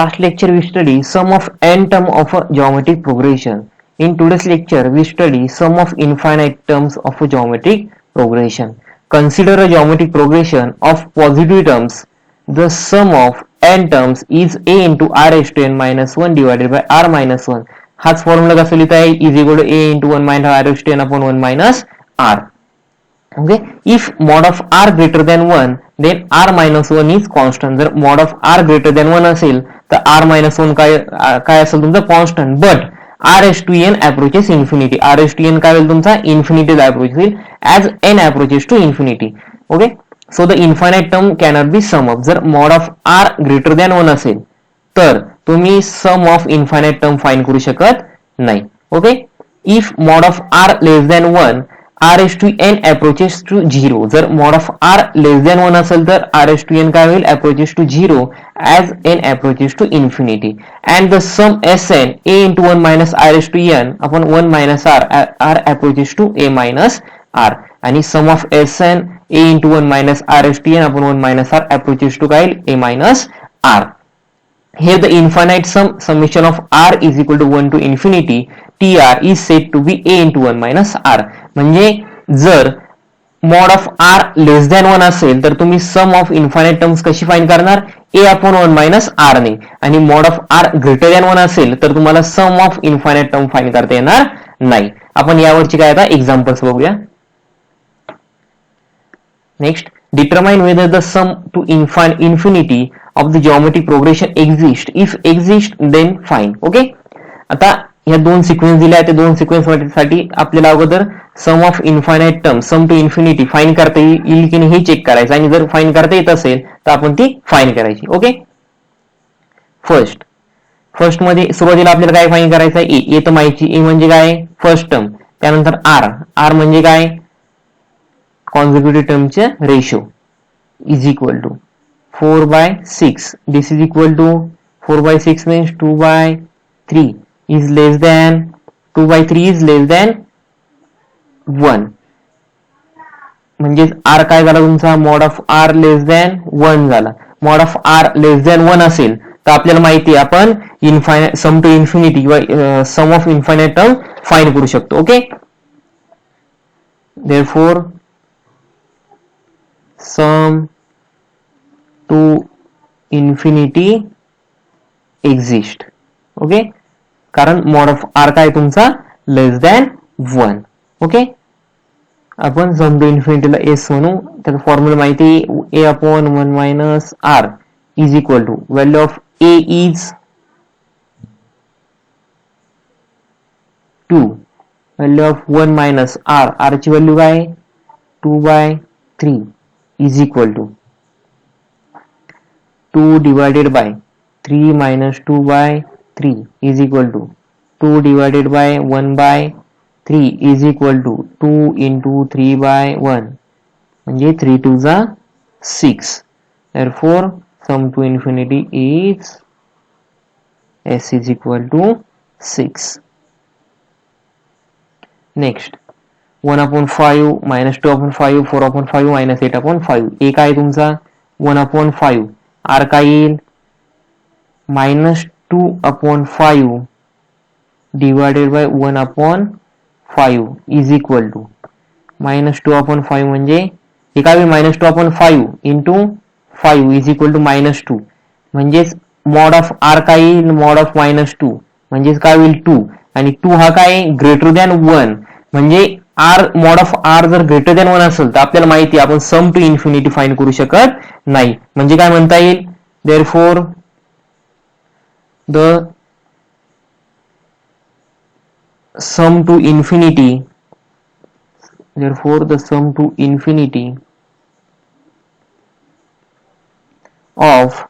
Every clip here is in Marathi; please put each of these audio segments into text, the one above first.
last lecture we study sum of n term of a geometric progression. In today's lecture we study sum of infinite terms of a geometric progression. Consider a geometric progression of positive terms. The sum of n terms is a into r raised to n minus 1 divided by r minus 1. हाच फॉर्म्युला कसा लिहिता येईल is equal to a into 1 minus r raised to n upon 1 minus r. Okay, if mod of r greater than 1 then r minus 1 is constant. जर mod of r greater than 1 असेल तर r minus 1 काय असेल तुमचा constant. But r raised to n approaches infinity. r raised to n काय होईल तुमचा इन्फिनिटी अप्रोच होईल as n approaches to infinity. Okay, so the infinite term cannot be sum up. जर mod of r greater than 1 असेल तर तुम्ही सम ऑफ इन्फायनाइट टर्म फाइंड करू शकत नाही. Okay, if mod of r less than 1 r raised to n approaches to 0. जर mod of r less than 1 असेल तर r raised to n काय होईल approaches to 0 as n approaches to infinity. And the sum Sn a into 1 minus r raised to n upon 1 minus r approaches to a minus r. आणि sum of Sn a into 1 minus r raised to n upon 1 minus r approaches to काय a minus r. Here the infinite summation of r is equal to 1 to infinity. tr is said to be a into 1 minus r. म्हणजे जर mod of r less than 1 असेल तर तुम्ही सम ऑफ इन्फायनाइट टर्म्स कशी फाइंड करणार a upon 1 minus r ने. आणि mod of r greater than 1 असेल तर तुम्हाला सम ऑफ इन्फायनाइट टर्म फाइंड करता येणार नाही. आपण यावरची काय आता एक्झाम्पल्स बघूया. Next, determine whether the sum to infinity of the geometric progression exist. If exist then find. Okay, आता ह्या दोन सिक्वेन्स दिल्या आहेत. दोन सिक्वेन्स साठी आपल्याला अगोदर sum of infinite term sum to infinity find करता येईल की नाही हे चेक करायचं. आणि जर फाइंड करता येत असेल तर आपण ती फाइंड करायची. ओके, फर्स्ट मध्ये सुरुवातीला आपल्याला काय फाइंड करायचं आहे ए तर माहिती. ए म्हणजे काय फर्स्ट टर्म. त्यानंतर आर म्हणजे काय कॉन्झिक्युटिव्ह टर्मचे ratio is equal to 4/6. This is equal to 4/6 means 2/3 is less than 2/3 is less than 1. म्हणजे r काय झाला तुमचा mod of r less than 1 झाला. mod of r less than 1 असेल तर आपल्याला माहिती आहे आपण इन्फायनाइट सम टू इन्फिनिटी किंवा सम ऑफ इन्फायनाइट टर्म फाइंड करू शकतो. Okay, therefore sum to infinity exist. Okay, कारण mod of r काय तुमचा लेस दॅन 1. ओके, आपण सम टू इन्फिनिटीला एस म्हणू. त्याचा फॉर्म्युला माहिती a upon 1 minus r is equal to value of a is 2, value of 1 minus r ची व्हॅल्यू काय 2/3 is equal to 2 divided by 3 minus 2/3 is equal to 2 divided by 1/3 is equal to 2 into 3/1 म्हणजे 3 2 जा 6. Therefore sum to infinity is s is equal to 6. Next, 1/5 minus 2/5 4/5 minus 8/5. a काय तुमचा 1/5. r काय येईल minus 2/5 divided by 1/5 is equal to minus 2/5 म्हणजे हे काय होईल minus 2/5 into 5 is equal to minus 2. म्हणजेच mod of r काय येईल mod of minus 2 म्हणजेच काय होईल 2. आणि 2 हा काय ग्रेटर दॅन 1 म्हणजे r mod of r जर ग्रेटर दॅन 1 असेल तर आपल्याला माहिती आहे आपण सम टू इन्फिनिटी फाइंड करू शकत नाही. म्हणजे काय म्हणता येईल therefore the sum to infinity of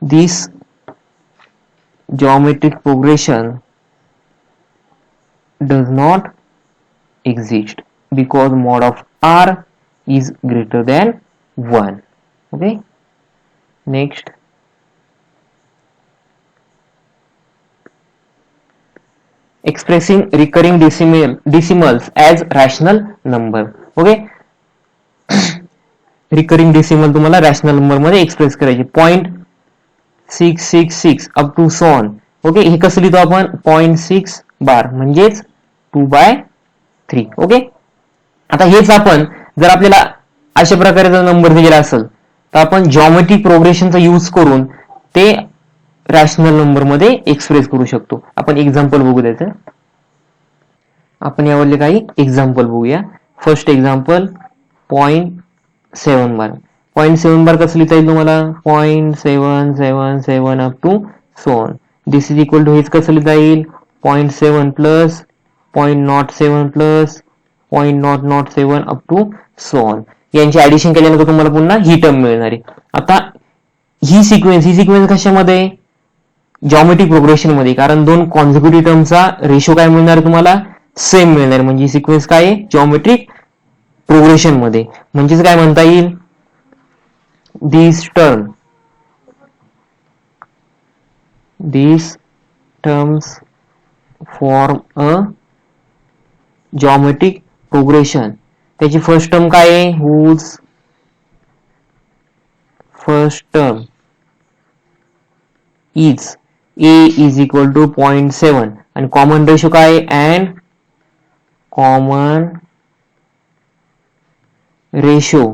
this geometric progression does not exist because mod of r is greater than 1. Okay, next, expressing recurring decimals as rational number. Okay, recurring decimal तुम्हाला रॅशनल नंबर मध्ये एक्सप्रेस करायचे. 0.666 up to so on. Okay, हे कसं लिहितो आपण? 0.6 बार म्हणजेच 2/3. ओके, आता हेच आपण जर आपल्याला अशा प्रकारे जर नंबर दिलेला असेल तर आपण जॉमेट्रिक प्रोग्रेशनचा यूज करून ते रॅशनल नंबर मध्ये एक्सप्रेस करू शकतो. आपण एक्झाम्पल बघू त्याचं. आपण यावरले काही एक्झाम्पल बघूया. फर्स्ट एक्झाम्पल 0.7 बार. 0.7 बार कसं लिहिता येईल तुम्हाला? 0.777 up to so on. This is equal to हेच कसं लिहिता येईल? 0.7 plus 0.07 plus 0.007 up to so on. यांची ऍडिशन केल्यानंतर तुम्हाला पुन्हा ही टर्म मिळणार आहे. आता ही सिक्वेन्स कशामध्ये? जॉमेट्रिक प्रोग्रेशन मध्ये, कारण दोन कॉन्झिक्युटिव्ह टर्मचा रेशो काय मिळणार तुम्हाला? सेम मिळणार. म्हणजे सिक्वेन्स काय आहे? जॉमेट्रिक प्रोग्रेशन मध्ये. म्हणजेच काय म्हणता येईल? these terms form a geometric progression. त्याची फर्स्ट टर्म काय आहे? whose first term is a is equal to 0.7 आणि कॉमन रेशो काय आहे? and common ratio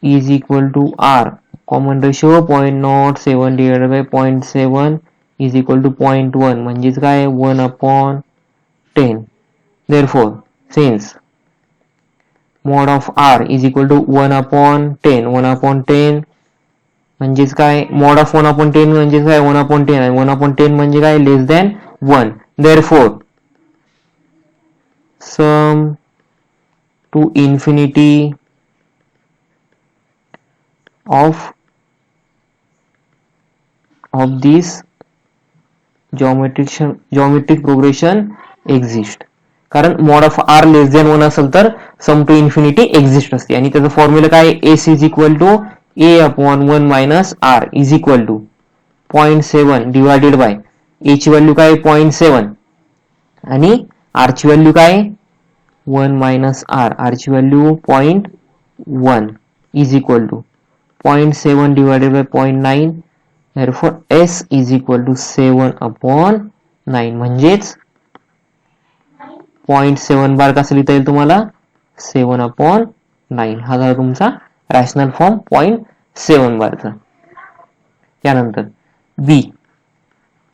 is equal to r. common ratio 0.07 divided by 0.7 is equal to 0.1 म्हणजेच काय? 1/10. therefore since mod of r is equal to 1/10 म्हणजेच काय? mod of 1/10 म्हणजेच काय? 1/10 आहे. 1/10 म्हणजे काय? लेस than 1. therefore sum to infinity of this geometric progression exist. कारण mod of r less than 1 असेल तर सम टू इन्फिनिटी एक्झिस्ट असते. आणि त्याचा फॉर्म्युला काय? s is equal to a/1 minus r is equal to 0.7 divided by a ची व्हॅल्यू काय? 0.7 आणि r ची व्हॅल्यू काय? 1 मायनस r ची value 0.1 is equal to 0.7 divided by 0.9. therefore s is equal to 7/9. म्हणजेच 0.7 बार कसं लिहिता येईल तुम्हाला? 7/9. हा झाला तुमचा रॅशनल फॉर्म 0.7 बारचा. त्यानंतर बी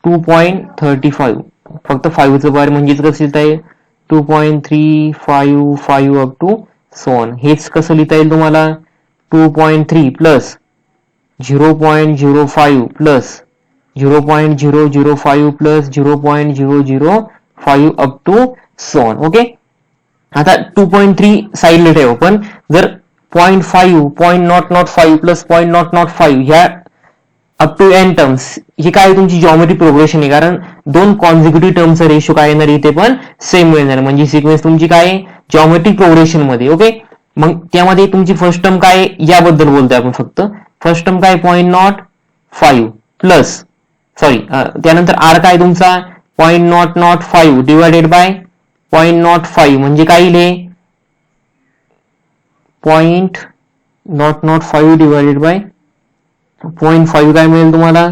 2.35. फक्त 5 चं बार म्हणजेच कसं लिहिता येईल? 2.355 अप टू सो ऑन. हेच कसं लिहिता येईल तुम्हाला? 2.3 plus 0.05 plus 0.005 plus 0.005 up to so on. Okay, आता 2.3 साईडला ठेव. पण जर 0.5 0.005 प्लस 0.005 ह्या अप टू एन टर्म्स ही काय तुमची जॉमेट्रिक प्रोग्रेशन आहे. कारण दोन कॉन्झिक्युटिव्ह टर्मचा रेशो काय येणार? इथे पण सेम मिळणार. म्हणजे सिक्वेन्स तुमची काय आहे? जॉमेट्रिक प्रोग्रेशन मध्ये. ओके, मग त्यामध्ये तुमची फर्स्ट टर्म काय आहे याबद्दल बोलतोय आपण फक्त. फर्स्ट टर्म काय? 0.05 प्लस सॉरी त्यानंतर आर काय तुमचा? 0.005 डिवायडेड बाय 0.05 म्हणजे काय येईल? 0.005 डिवायडेड बाय 0.5 काय मिळेल तुम्हाला?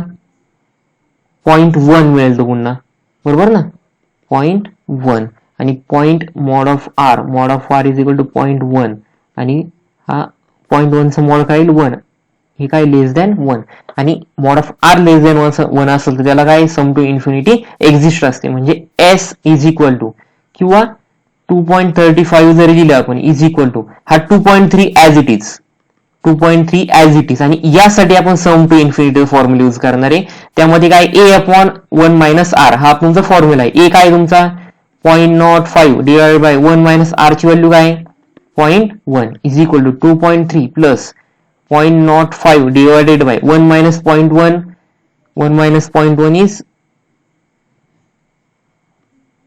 0.1 मिळेल तो पुन्हा, बरोबर ना? 0.1 आणि mod of r is equal to 0.1 आणि हा 0.1 चा मॉड काय येईल? 1. हे काय? लेस दॅन 1. आणि mod of r less than 1 असेल तर त्याला काय? सम टू इन्फिनिटी एक्झिस्ट असते. म्हणजे s इज इक्वल टू किंवा 2.35 जरी दिले आपण इज इक्वल टू हा 2.3 as it is 2.3 as it is. आणि यासाठी आपण sum to infinity formula use करणार आहे. त्यामध्ये काय? a/1 मायनस r हा तुमचा फॉर्म्युला आहे. a काय तुमचा? 0.05 डिवाइडेड बाय 1 मायनस r ची व्हॅल्यू काय? 0.1 is equal to 2.3 plus 0.05 divided by 1 minus 0.1. 1 minus 0.1 is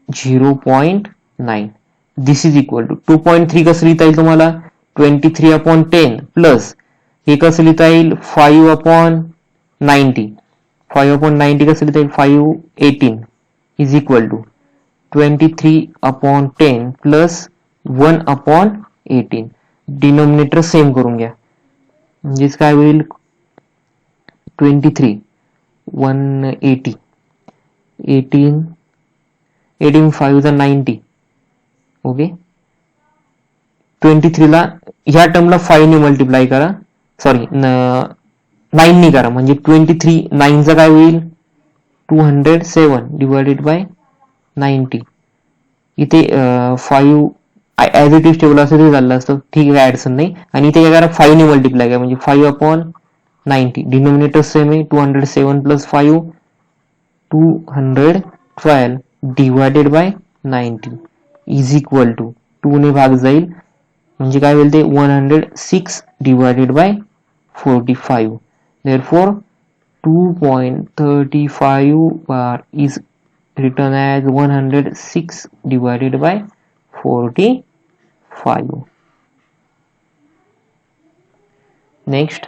0.9. This is equal to 2.3 कसं लिहिता येईल तुम्हाला? 23/10 प्लस हे कसं लिहिता येईल? 5/90. 5/90 कसं लिहिता येईल? 518 is equal to 23/10 plus 1/18. Denominator same करून घ्या, म्हणजेच काय होईल 23 180 18 18 5 90. ओके, 23 ला ह्या टर्मला 5 ने मल्टिप्लाय करा, सॉरी 9 ने करा, म्हणजे 23 9 चा काय होईल 207 डिवायडेड बाय 90. इथे 5 ऍज इट इज ठेवलं असतं ते झालं असतं, ठीक आहे, काय अडचण नाही. आणि इथे काय करा 5 ने मल्टिप्लाय करा, म्हणजे 5/90. डिनोमिनेटर सेम आहे, 207 plus 5 212 divided by 90 is equal to 2 ने भाग जाईल, म्हणजे काय होईल ते 106 divided by 45. therefore 2.35 bar is written as 106 divided by 45. Next,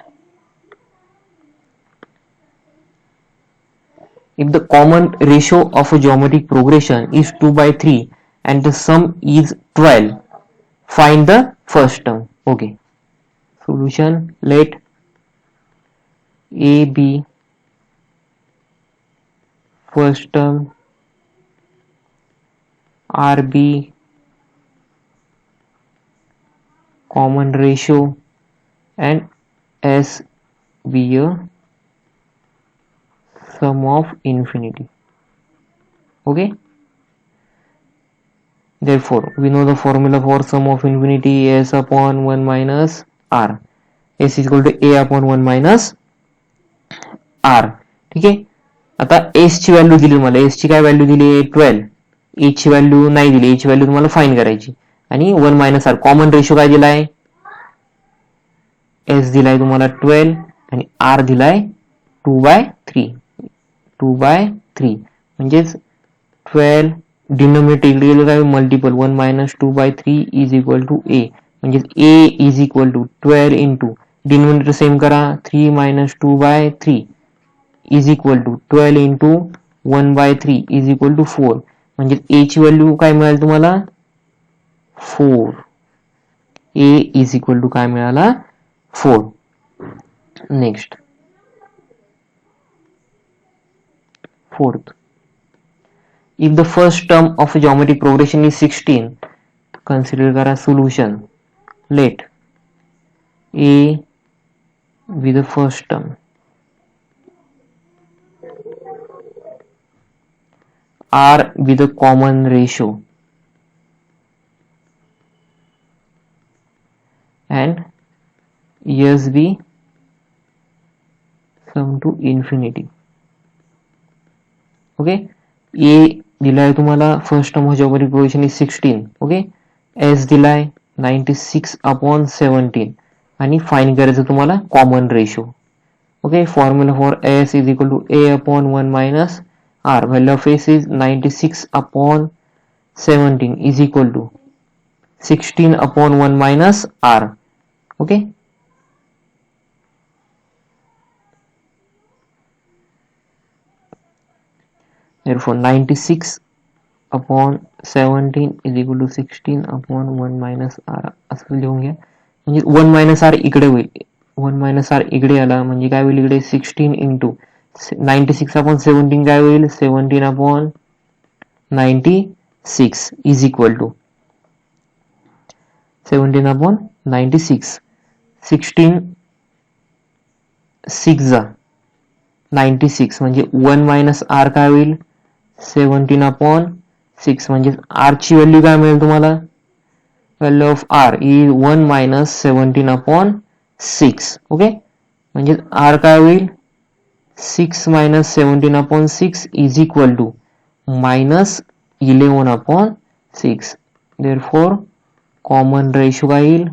if the common ratio of a geometric progression is 2/3 and the sum is 12, find the first term. Okay, solution, let a be first term, r be common ratio, and s be a sum of infinity. Okay, therefore we know the formula for sum of infinity, s upon 1 minus r. s is equal to a upon 1 minus r. ठीक आहे, आता s ची व्हॅल्यू दिली, मला s ची काय व्हॅल्यू दिली आहे 12, a ची व्हॅल्यू नाही दिली, a ची व्हॅल्यू तुम्हाला फाइंड करायची. आणि 1 मायनस आर कॉमन रेशो काय दिलाय, s दिलाय तुम्हाला 12 आणि r दिलाय 2/3. 2/3 म्हणजेच 12 डिनोमिनेटर काय multiple 1 minus 2/3 is equal to a, म्हणजेच a is equal to 12 into denominator same करा 3 minus 2/3 is equal to 12 into 1/3 is equal to 4. म्हणजे a ची व्हॅल्यू काय मिळाली तुम्हाला 4. a इज इक्वल टू काय मिळाला 4. Next, fourth, if the first term of a geometric progression is 16, consider करा solution, let a be the first term, r be the common ratio, and s be sum to infinity. Okay, a दिलाय तुम्हाला first term of geometric progression is 16. Okay, s दिलाय 96/17 आणि फाइंड करायचं तुम्हाला common ratio. Okay, formula for s is equal to a upon 1 minus r. Value of s is 96/17 is equal to 16/1 minus r. Okay, therefore 96/17 is equal to 16/1 minus r असं लिहून घ्या. म्हणजे 1 मायनस आर इकडे होईल, 1 मायनस आर इकडे आला म्हणजे काय होईल इकडे 16 इंटू 96/17 काय होईल 17/96 इज इक्वल टू 17/96. 16 6 जा 96 म्हणजे 1 मायनस आर काय होईल 17/6. म्हणजे आर ची व्हॅल्यू काय मिळेल तुम्हाला, value of r is 1 minus 17/6. Okay, म्हणजे आर काय होईल 6 minus 17/6 is equal to minus 11/6. Therefore common ratio काय येईल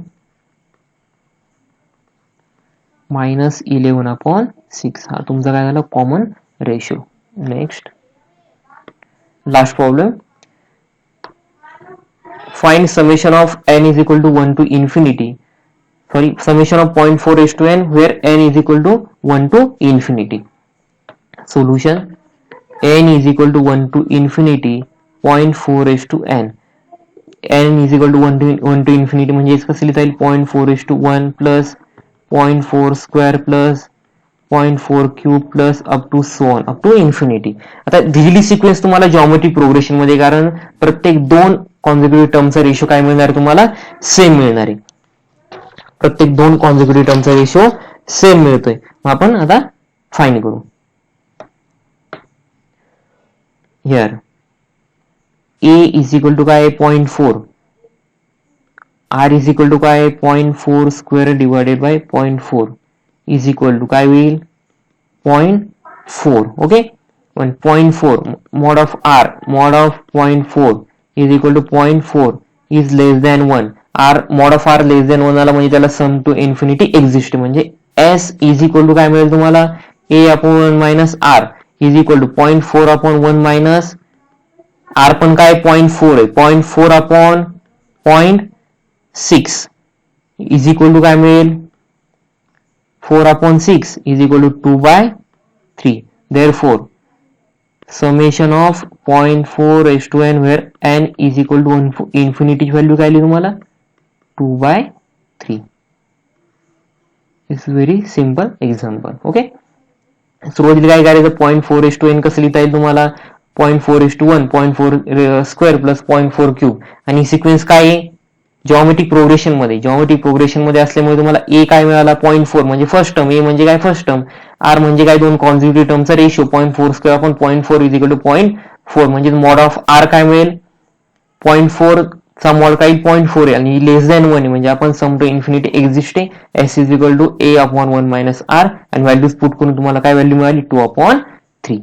मायनस 11/6. हा तुमचा काय झाला common ratio. Next, last problem, find summation of n is equal to 1 to infinity, sorry, summation of 0.4 where n is equal to 1 to infinity. Solution, n is equal to 1 to infinity 0.4 n. n is equal to 1 to infinity म्हणजे कसं लिहिता येईल 0.4:1 plus 0.4 square plus 0.4 cube plus up to so on up to infinity. आता दिलेली सिक्वेन्स तुम्हाला जॉमेट्रिक प्रोग्रेशन मध्ये, कारण प्रत्येक दोन कॉन्झिक्युटिव्ह टर्मचा रेशो काय मिळणार तुम्हाला सेम मिळणार आहे. प्रत्येक दोन कॉन्झिक्युटिव्ह टर्मचा रेशो सेम मिळतोय. मग आपण आता फाइंड करू. Here a is equal to काय 0.4, r इज इक्वल टू काय 0.4 square divided by 0.4 is equal to काय होईल 0.4. Okay, 0.4 mod of r mod of 0.4 is equal to 0.4 is less than 1. r mod of r less than 1 आला म्हणजे त्याला सम टू इन्फिनिटी एक्झिस्ट, म्हणजे s इज इक्वल टू काय मिळेल तुम्हाला a upon 1 minus r is equal to 0.4 upon 1 minus r पण काय 0.4 आहे, 0.4 अपॉन 0.6 इज इक्वल टू काय मिळेल 4 upon 6 is equal to 2/3. Therefore summation of 0.4:n where n is equal to infinity value काय लिहिली तुम्हाला 2/3. It's very simple example. Okay, सुरुवातीला काय करायचं 0.4:n कसं लिहिता येईल तुम्हाला 0.4:1 0.4 स्क्वेअर प्लस 0.4 क्यूब. आणि सिक्वेन्स काय आहे जॉमेट्रिक प्रोग्रेशन मध्ये असल्यामुळे तुम्हाला a काय मिळाला 0.4 म्हणजे फर्स्ट टर्म, a म्हणजे काय फर्स्ट टर्म, r म्हणजे काय दोन कॉन्झिक्युटिव्ह टर्मचा ratio 0.4 square upon 0.4 is equal to 0.4 म्हणजे मॉड ऑफ r काय मिळेल 0.4 चा मॉड काय 0.4 आहे आणि लेस दॅन 1 आहे म्हणजे आपण सम टू इन्फिनिटी एक्झिस्ट आहे. s is equal to a upon 1 minus r आणि व्हॅल्यूज पुट करून तुम्हाला काय व्हॅल्यू मिळाली 2/3.